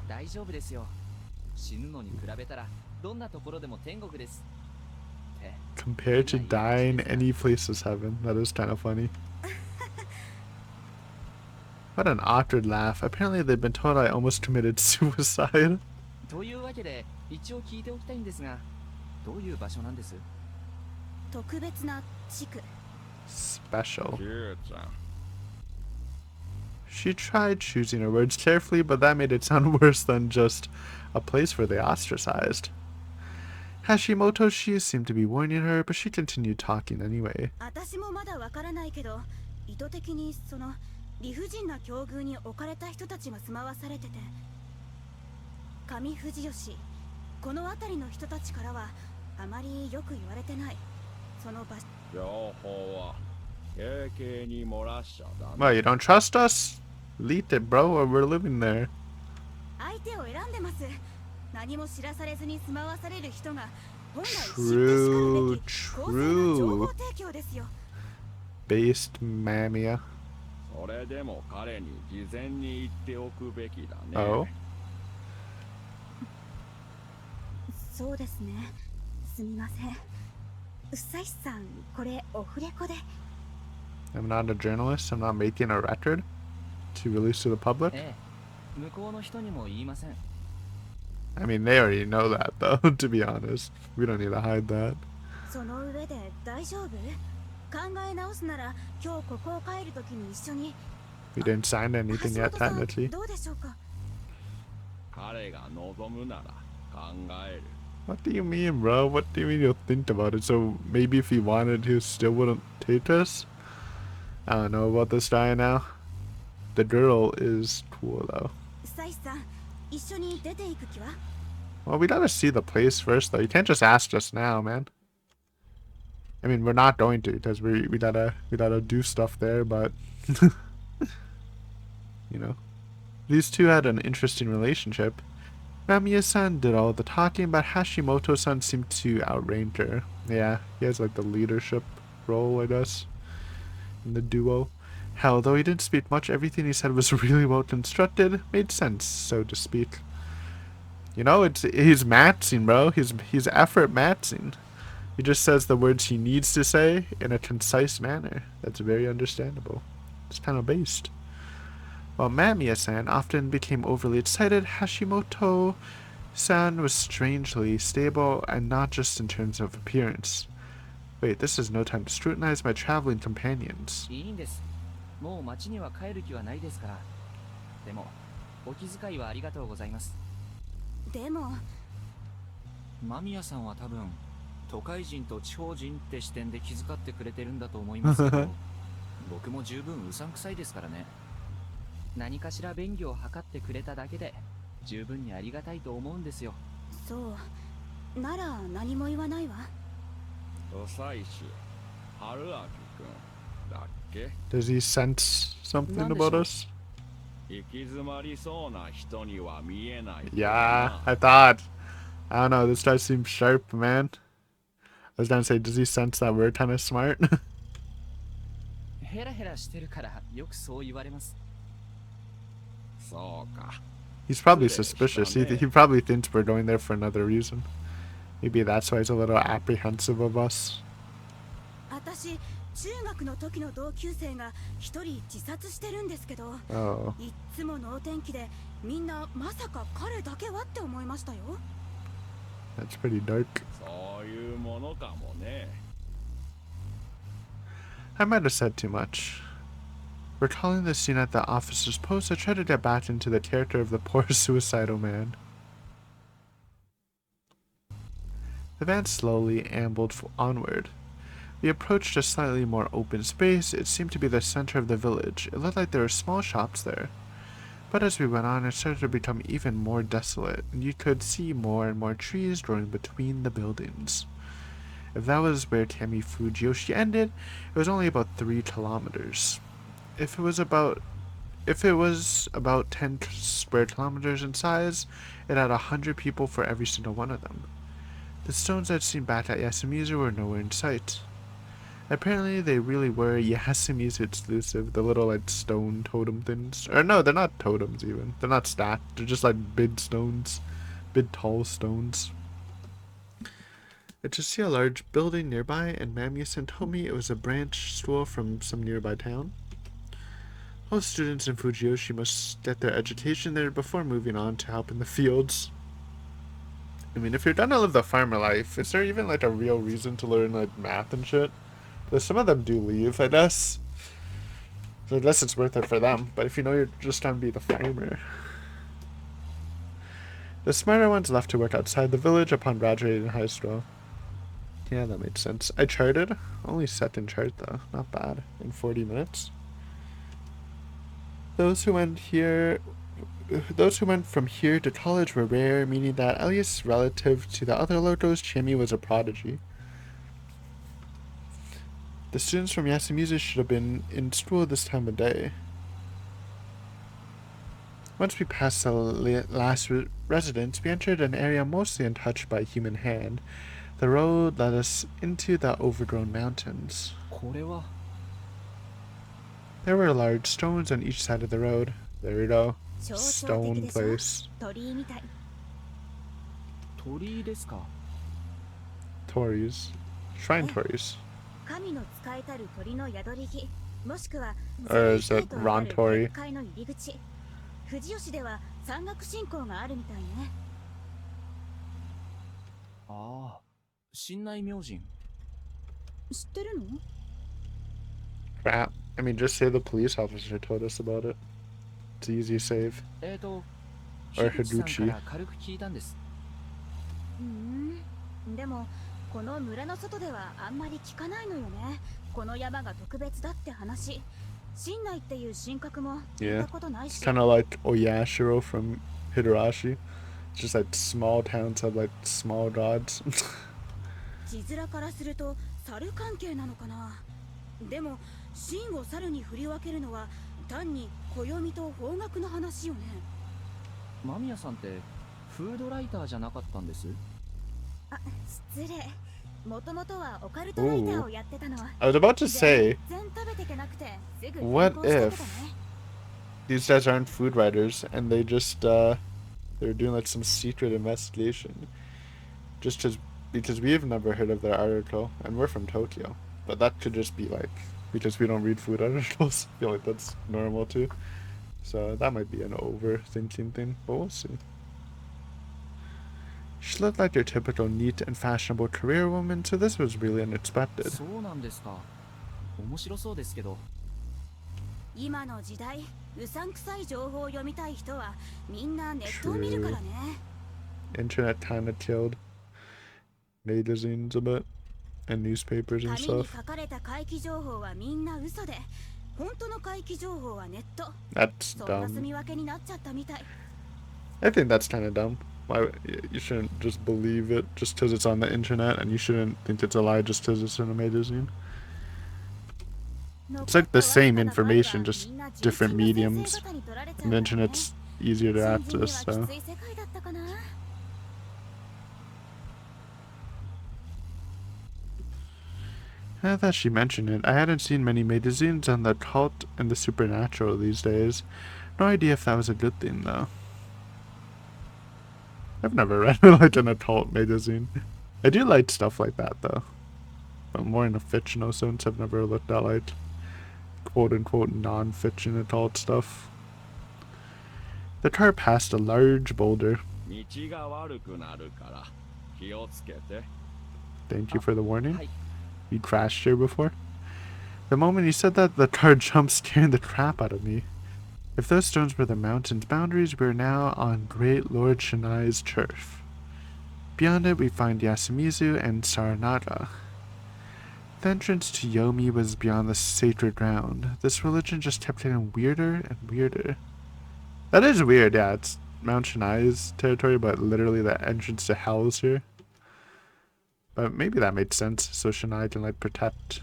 大丈夫ですよ。死ぬのに比べたらどんなところでも天国です。って Compared to dying, any place is heaven. That is kind of funny. What an awkward laugh. Apparently they've been told I almost committed suicide. というわけで一応聞いておきたいんですが、どういう場所なんです？特別な地区 Special. キューちゃん She tried choosing her words carefully, but that made it sound worse than just a place for the ostracized. Hashimoto, she seemed to be warning her, but she continued talking anyway. 私もまだわからないけど意図的にその理不尽な境遇に置かれた人たちが住まわされてて上富士吉この辺りの人たちからはあまりよく言われてないその場所情報は軽々に漏らしちゃダ Well, メ you don't trust us? Delete it, bro, or we're living there. 相手を選んでます何も知らされずに住まわされる人が本来知ってしかる True, べき公正な情報 true. 提供ですよ Based Mamia. それでも彼に事前に言っておくべきだね Oh? そうですねすみませんうっさいさんこれオフレコで I'm not a journalist. I'm not making a record to release to the public. ええ、向こうの人にも言いません。 I mean, they already know that, though, to be honest. We don't need to hide that. その上で大丈夫考え直すなら今日ここを帰るときに一緒に We didn't sign anything 橋 yet, 本さん technically. どうでしょうか彼が望むなら考える What do you mean, bro? What do you mean you'll think about it? So maybe if he wanted, he still wouldn't take us? I don't know about this guy now. The girl is cool, though. うっさいさん一緒に出ていく気は Well, we gotta see the place first, though. You can't just ask us now, man. I mean, we're not going to, because we gotta do stuff there, but... you know. These two had an interesting relationship. Mamiya-san did all the talking, but Hashimoto-san seemed to outrank her. Yeah, he has like the leadership role, I guess, in the duo. Hell, though he didn't speak much, everything he said was really well constructed, made sense, so to speak. You know, he's matzing, bro. He's effort matzing. He just says the words he needs to say in a concise manner. That's very understandable. It's kind of based. While Mamiya-san often became overly excited, Hashimoto-san was strangely stable, and not just in terms of appearance. Wait, this is no time to scrutinize my traveling companions. いいんです。もう町には帰る気はないですから。でも、お気遣いはありがとうございます。でも間宮さんは多分、都会人と地方人って視点で気遣ってくれてるんだと思いますけど、僕も十分うさんくさいですからね。何かしら便宜を図ってくれただけで、十分にありがたいと思うんですよ。そうなら何も言わないわうさいし春明くんだっけ Does he sense something about us? 行き詰まりそうな人には見えない Yeah, I thought. I don't know, this guy seems sharp, man. I was gonna say, does he sense that we're kind of smart? ヘラヘラしてるからよくそう言われます。そうか He's probably suspicious. He probably thinks we're going there for another reason. Maybe that's why he's a little apprehensive of us. 私中学の時の同級生が一人自殺してるんですけど Oh, いっつも能天気でみんなまさか彼だけはって思いましたよ that's pretty dark. そういうものかもね I might have said too much. Recalling the scene at the officer's post, I tried to get back into the character of the poor suicidal man. The van slowly ambled onward. We approached a slightly more open space. It seemed to be the center of the village. It looked like there were small shops there. But as we went on, it started to become even more desolate, and you could see more and more trees growing between the buildings. If that was where Kami Fujiyoshi ended, it was only about 3 kilometers. If it was If it was about 10 square kilometers in size, it had 100 people for every single one of them. The stones I'd seen back at Yasumizu were nowhere in sight. Apparently, they really were Yasumizu exclusive, the little, like, stone totem things. Or no, they're not totems even. They're not stacked. They're just, like, big stones. Big tall stones. I just see a large building nearby, and Mamiya-san told me it was a branch school from some nearby town. All students in Fujiyoshi must get their education there before moving on to help in the fields. I mean, if you're gonna live the farmer life, is there even, like, a real reason to learn, like, math and shit? Because some of them do leave, I guess. So I guess it's worth it for them. But if you know you're just trying to be the farmer. The smarter ones left to work outside the village upon graduating high school. Yeah, that makes sense. I charted. Only second chart, though. Not bad. In 40 minutes. Those who went from here to college were rare, meaning that, at least relative to the other locals, Chimi was a prodigy. The students from Yasumizu should have been in school this time of day. Once we passed the last residence, we entered an area mostly untouched by human hand. The road led us into the overgrown mountains. これは There were large stones on each side of the road. There we go. 象徴 Stone 的でしょ place. 鳥居みたい。鳥居ですか。 Tories. Shrine Tories. 神の使えたる鳥の宿り木、もしくは is that 聖となる Ron Tori? 結界の入り口。富士吉では山岳信仰があるみたいね。ああ、神内明神。知ってるの？ Crap. I mean, just say the police officer told us about it. It's easy save. 樋口さんから軽く聞いたんです。でもこの村の外ではあんまり聞かないのよね。この山が特別だって話。神内っていう神格も聞いたことないし。Kind of like Oyashiro from Higurashi. It's just like small towns have like small gods. 字面からすると猿関係なのかな。でも神を猿に振り分けるのは単に暦と方角の話よね。間宮さんってフードライターじゃなかったんです？あ、失礼。もともとはオカルトライターをやってたの。 I was about to say, 全然食べてけなくてすぐ what 転校したけ if どね。 these guys aren't food writers and they just, they're doing like some secret investigation. Just because we've never heard of their article and we're from Tokyo. But that could just be like, because we don't read food articles. I feel like that's normal too. So that might be an overthinking thing, but we'll see. She looked like your typical neat and fashionable career woman, so this was really unexpected. そうなんですか。面白そうですけど。今の時代、うさんくさい情報を読みたい人はみんなネットを見るからね。Internet kinda killed magazines a bit and newspapers and 紙に stuff. 書かれた怪奇情報はみんな嘘で、本当の怪奇情報はネット。 That's そんな住 dumb. み分けになっちゃったみたい。 I think that's kind of dumb. Why you shouldn't just believe it just because it's on the internet, and you shouldn't think it's a lie just because it's in a magazine. It's like the same information, just different mediums. And the internet's easier to access, so. Now that she mentioned it, I hadn't seen many magazines on the occult and the supernatural these days. No idea if that was a good thing, though. I've never read like an occult magazine. I do like stuff like that, though. But more in a fictional sense, I've never looked at like quote-unquote non-fiction occult stuff. The car passed a large boulder. 道が悪くなるから気をつけて。 Thank you for the warning. はい。 You crashed here before? The moment he said that, the car jumped, scaring the crap out of me. If those stones were the mountain's boundaries, we are now on Great Lord Shinai's turf. Beyond it, we find Yasumizu and Saranaga. The entrance to Yomi was beyond the sacred ground. This religion just kept getting weirder and weirder. That is weird, yeah. It's Mount Shinai's territory, but literally the entrance to hell is here. But maybe that made sense, so Shinai can like protect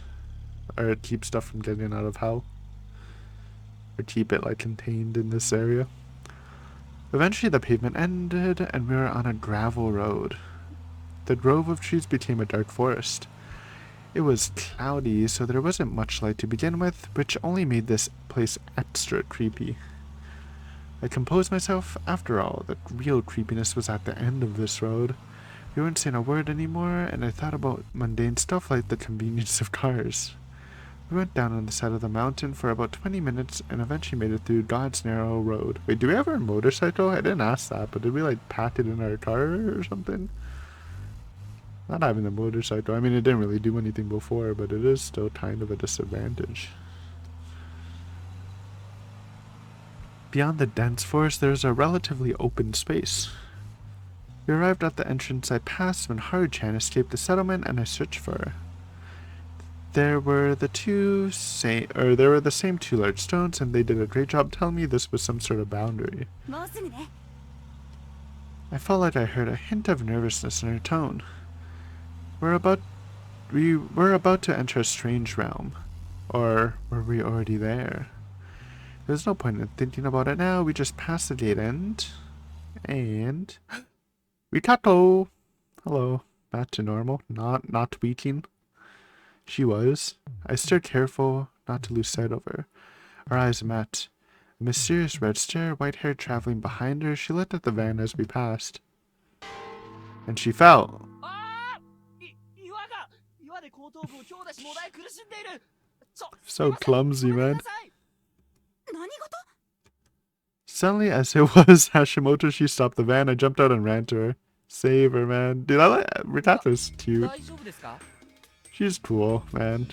or keep stuff from getting out of hell. or keep it like contained in this area. Eventually the pavement ended and we were on a gravel road. The grove of trees became a dark forest. It was cloudy, so there wasn't much light to begin with, which only made this place extra creepy. I composed myself. After all, the real creepiness was at the end of this road. We weren't saying a word anymore, and I thought about mundane stuff like the convenience of cars. We went down on the side of the mountain for about 20 minutes and eventually made it through God's narrow road. Wait, do we have our motorcycle? I didn't ask that, but did we like pack it in our car or something? Not having the motorcycle. I mean, it didn't really do anything before, but it is still kind of a disadvantage. Beyond the dense forest, there is a relatively open space. We arrived at the entrance I passed when Haru-chan escaped the settlement and I searched for her. There were the same two large stones, and they did a great job telling me this was some sort of boundary. もうすぐね。 I felt like I heard a hint of nervousness in her tone. We were about to enter a strange realm. Or were we already there? There's no point in thinking about it now. We just passed the gate end. And Rikato! Hello. Back to normal. Not tweaking. She was. I stood careful not to lose sight of her. Our eyes met. A mysterious red stare, white hair traveling behind her. She looked at the van as we passed. And she fell. So clumsy, man. 何事？ Suddenly, as it was Hashimoto, she stopped the van. I jumped out and ran to her. Save her, man. Dude, I like Rikato's cute. 大丈夫ですか？ She's cool, man.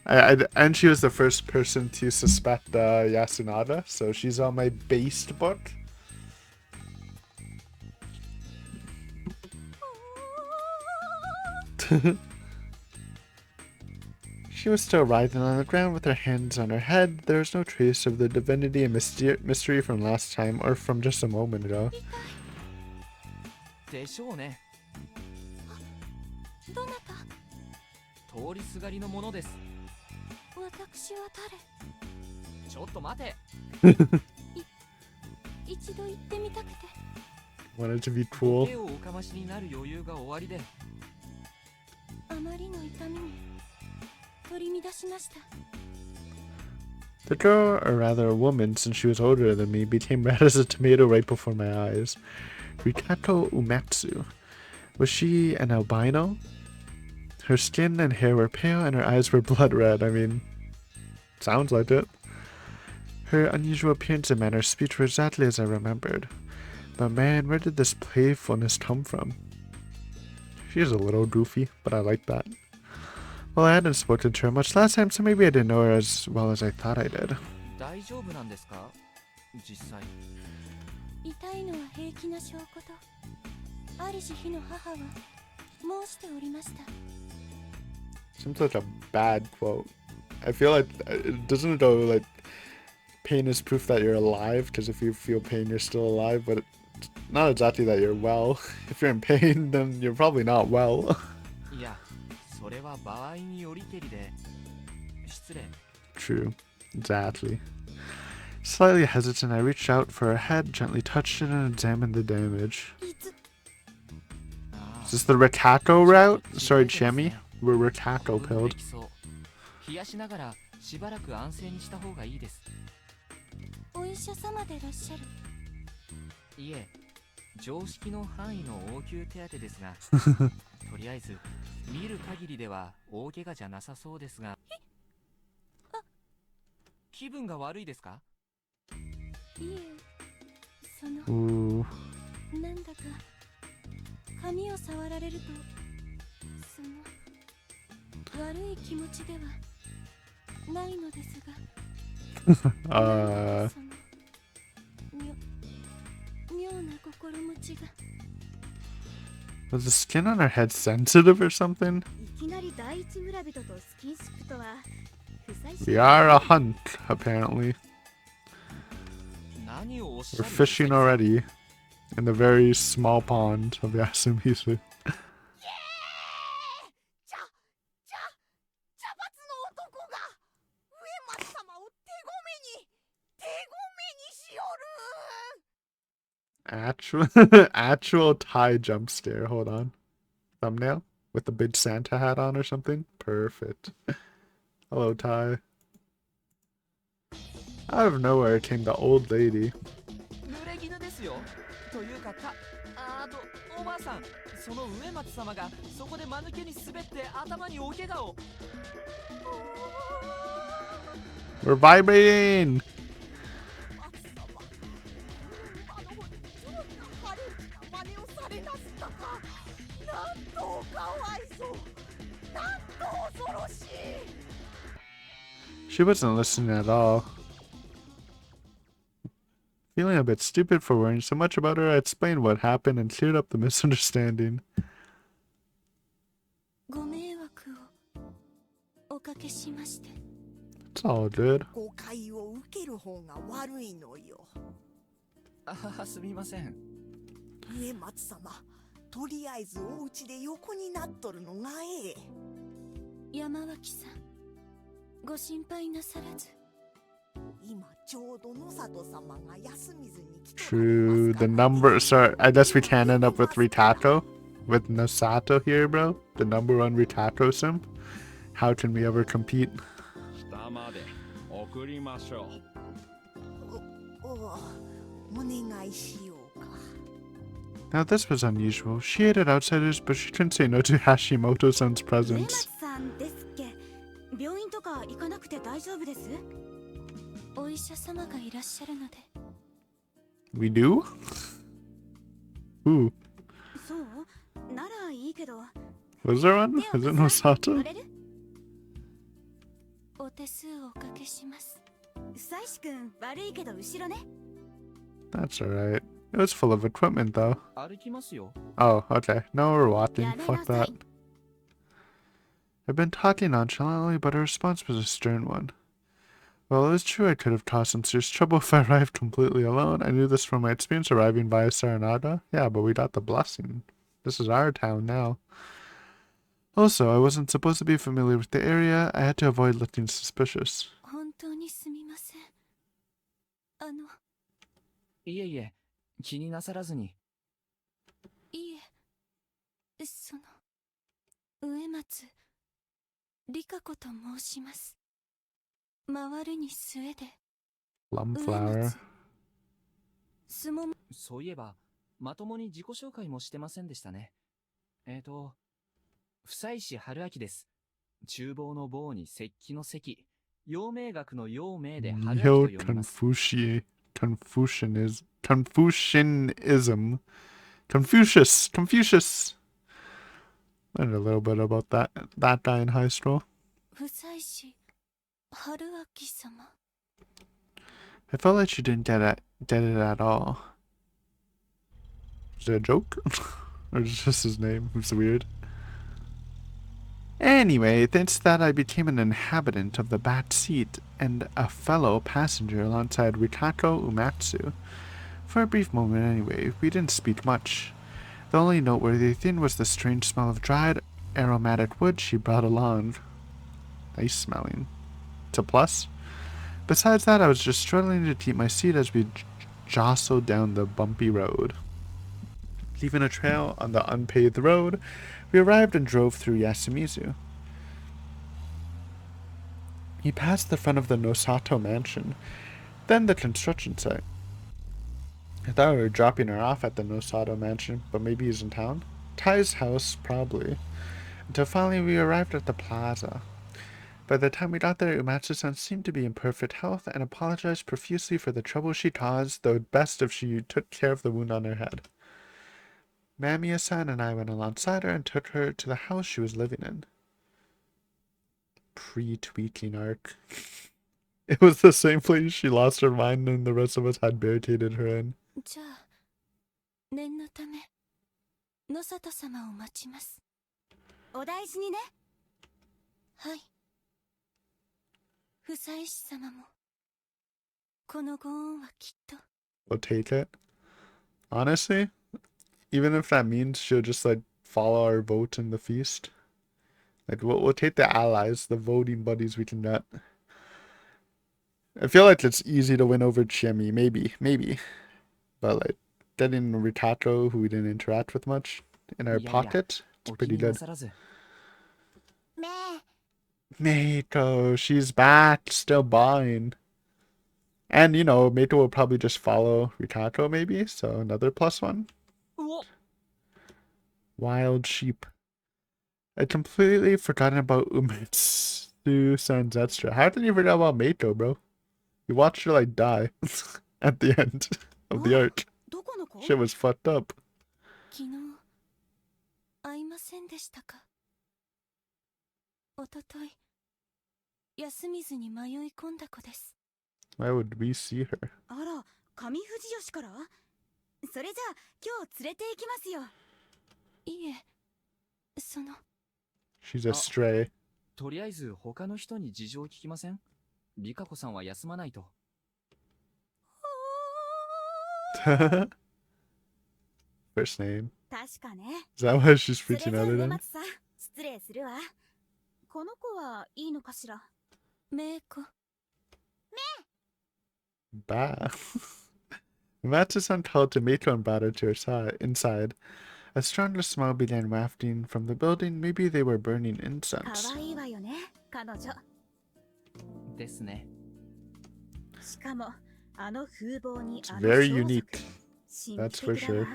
And she was the first person to suspect Yasunada, so she's on my based book. She was still writhing on the ground with her hands on her head. There was no trace of the divinity and mystery from last time or from just a moment ago. でしょうね。どなた？通りすがりのものです。私は誰？ちょっと待て。一度行ってみたくて。 Wanted to be cool. 手をおかましになる余裕が終わりで。あまりの痛みに取り乱しました。 The girl, or rather a woman, since she was older than me, became red as a tomato right before my eyes. Rikato Umetsu. Was she an albino? Her skin and hair were pale and her eyes were blood red. I mean, sounds like it. Her unusual appearance and manner of speech were exactly as I remembered. But man, where did this playfulness come from? She's a little goofy, but I like that. Well, I hadn't spoken to her much last time, so maybe I didn't know her as well as I thought I did. 大丈夫なんですか？実際。痛いのは平気な証拠と、ありし日の母は申しておりました。 Seems like a bad quote. I feel like, doesn't it go like, pain is proof that you're alive, because if you feel pain, you're still alive, but it's not exactly that you're well. If you're in pain, then you're probably not well. いや、それは場合によりけりで。失礼。 True. Exactly. Slightly hesitant, I reached out for her head, gently touched it, and examined the damage. いつ？ Is this the Rikako route? Sorry, Chemi. We're Rikako pilled. 冷やしながらしばらく安静にした方がいいです。お医者様でいらっしゃる。いえ、常識の範囲の応急手当ですが、とりあえず見る限りでは大怪我じゃなさそうですが。気分が悪いですか？いえ、その Ooh. なんだか髪を触られるとその悪い気持ちではないのですがその妙な心持ちが Was the skin on her head sensitive or something? いきなり第一村人とスキンシップとは不採し We are a hunt, apparently. 何をおっしゃ We're る fishing already in the very small pond of Yasumizu. 茶髪の男が上松様を手 Actual actual Thai jump scare. Hold on. Thumbnail with the big Santa hat on or something. Perfect. Hello, Ty. Out of nowhere came the old lady. 濡れ衣ですよ。というかおばあさん、その植松様がそこで間抜けに滑って頭に大怪我を。We're vibrating! 真似をされなすったか。なんとかわいそう。なんと恐ろしい。 She wasn't listening at all. Feeling a bit stupid for worrying so much about her, I explained what happened and cleared up the misunderstanding. ご迷惑をおかけしまして。 It's all good. 誤解を受ける方が悪いのよ。すみません。植松様、とりあえずお家で横になっとるのがええ。山脇さん、ご心配なさらず。今ちょうど野里様が休みずに来て True. The number. Sorry, I guess we can't end up with Ritato. With Nosato here, bro. The #1 Ritato simp. How can we ever compete? 下まで送りましょう。お願いしようか。 Now this was unusual. She hated outsiders, but she couldn't say no to Hashimoto-san's 植 presence. 松さんですっけ。病院とか行かなくて大丈夫です。お医者様がいらっしゃるので。 We do? Ooh. そうならいいけど。 Was there one? Is it Nosato? 乗れる？お手数おかけします。妻子くん、悪いけど後ろね。 That's alright. It was full of equipment, though. 歩きますよ。 Oh, okay. No, we're walking. やめ Fuck なさ that. い。 I've been talking nonchalantly, but her response was a stern one. Well, it was true I could have caused some serious trouble if I arrived completely alone. I knew this from my experience arriving by Serenada. Yeah, but we got the blessing. This is our town now. Also, I wasn't supposed to be familiar with the area. I had to avoid looking suspicious. 本当にすみません。いえいえ、気になさらずに。いえ、植松理香子と申します。回るに末で。Plumflower. すもも。そういえば、まともに自己紹介もしてませんでしたね。房石春明です。厨房の棒に石器の石。陽明学の陽明で春明と Yo, 読みます。Confucianism. Confucius. Learned a little bit about that guy in high school. 房石春明様。 I felt like she didn't get it at all. Is it a joke? Or is it just his name? It's weird. Anyway, thanks to that I became an inhabitant of the back seat and a fellow passenger alongside Rikako Umatsu. For a brief moment anyway, we didn't speak much. The only noteworthy thing was the strange smell of dried, aromatic wood she brought along. Nice smelling. It's a plus. Besides that, I was just struggling to keep my seat as we jostled down the bumpy road. Leaving a trail on the unpaved road, we arrived and drove through Yasumizu. We passed the front of the Nosato mansion, then the construction site. I thought we were dropping her off at the Nosato mansion, but maybe he's in town? Tai's house, probably. Until finally we arrived at the plaza. By the time we got there, Umatsu-san seemed to be in perfect health and apologized profusely for the trouble she caused, though best if she took care of the wound on her head. Mamiya-san and I went alongside her and took her to the house she was living in. Pre-tweaking arc. It was the same place she lost her mind and the rest of us had barricaded her in. じゃあ、念のため、野里様を待ちます。お大事にね。はい。房石様も、このご恩はきっと。 We'll take it. Honestly, even if that means she'll just like follow our vote in the feast. Like we'll take the allies, the voting buddies we can get. I feel like it's easy to win over Chiemi, maybe. But like getting Ritato, who we didn't interact with much, in our Yeah, yeah. pocket, it's お気 pretty にな good. さらず。め Meito, she's back, still buying. And you know, Meito will probably just follow Ritato maybe, so another +1. うお Wild sheep. I completely forgotten about Umetsu Sanzetsu. How did you forget about Meito, bro? You watched her like die at the end of the arc. どこの子 Shit was fucked up. 昨日会いませんでしたか。おととい休みずに迷い込んだ子です。 Why would we see her? あら、上富士吉から。それじゃあ今日連れて行きますよ。いえ、その She's a stray. とりあえず他の人に事情を聞きません？リカコさんは休まないと。First name. 確かね。 Is that why she's それじ freaking ゃあ out 上 at him? 松さん、失礼するわ。この子はいいのかしら。めいこ。 Bah. Matsu-san called to Meiko and brought her to her inside. A stronger smell began wafting from the building. Maybe they were burning 可 incense. 愛いわよね、彼女。ですね。しかも、あの風貌に It's あの very 装束 unique. 神 That's 秘 for 的だわ sure.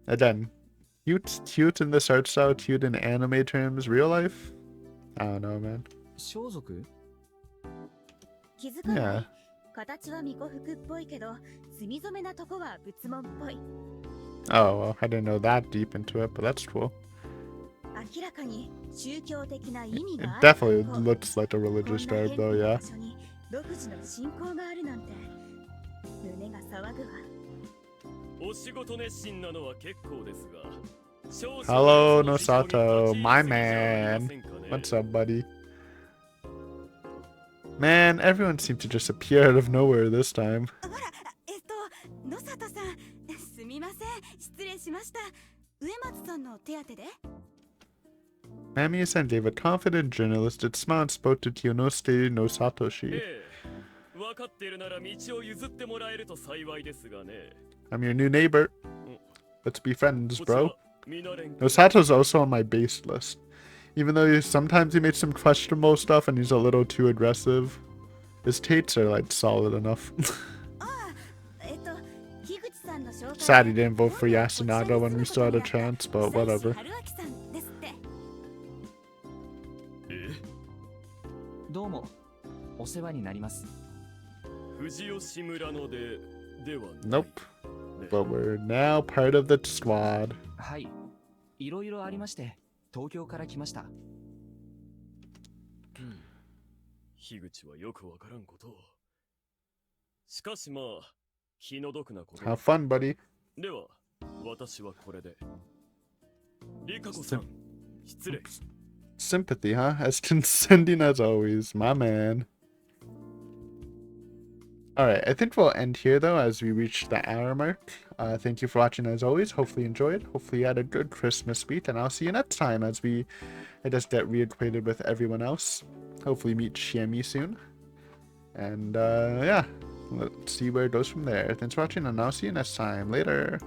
Again, cute in this art style, cute in anime terms. Real life? I don't know, man. 装束？気づかない Yeah. 形は巫女服っぽいけど、墨染めなとこは仏門っぽい。 Oh, well, I didn't know that deep into it, but that's cool. 明らかに宗教的な意味 It がある definitely こう looks like a こんな religious 変 garb, な though, yeah. 場所に独自の信仰があるなんて胸が騒ぐわ。お仕事熱心なのは結構ですが。 Hello, Nosato, my man. What's up, buddy? Man, everyone seemed to just appear out of nowhere this time. あら、野里さん、すみません、失礼しました。上松さんの手当てで Mamiya-san gave a confident, journalistic smile and spoke to Kiyonosuke no Satoshi. ええ、分かっているなら道を譲ってもらえると幸いですがね。 I'm your new neighbor. Let's be friends, こちら bro. 見慣れん Nosato's also on my base list. Even though sometimes he makes some questionable stuff and he's a little too aggressive, his takes are like solid enough. ああ、樋口さんの紹介で Sad he didn't vote for Yasunaga when we still had a chance, but whatever. 春明さんですって。どうも。お世話になります。藤吉村のではない。 Nope. But we're now part of the squad. はい。いろいろありまして、東京から来ました。樋口はよくわからんことを。しかしまあ、気の毒なこと。 Have fun, buddy. では、私はこれで。リカコさん、失礼。 Sympathy, huh? As condescending as always, my man. Alright, I think we'll end here though as we reach the hour mark. Thank you for watching as always. Hopefully you enjoyed. Hopefully you had a good Christmas week, and I'll see you next time as I just get reacquainted with everyone else. Hopefully meet Shiemi soon. And yeah, let's see where it goes from there. Thanks for watching, and I'll see you next time. Later.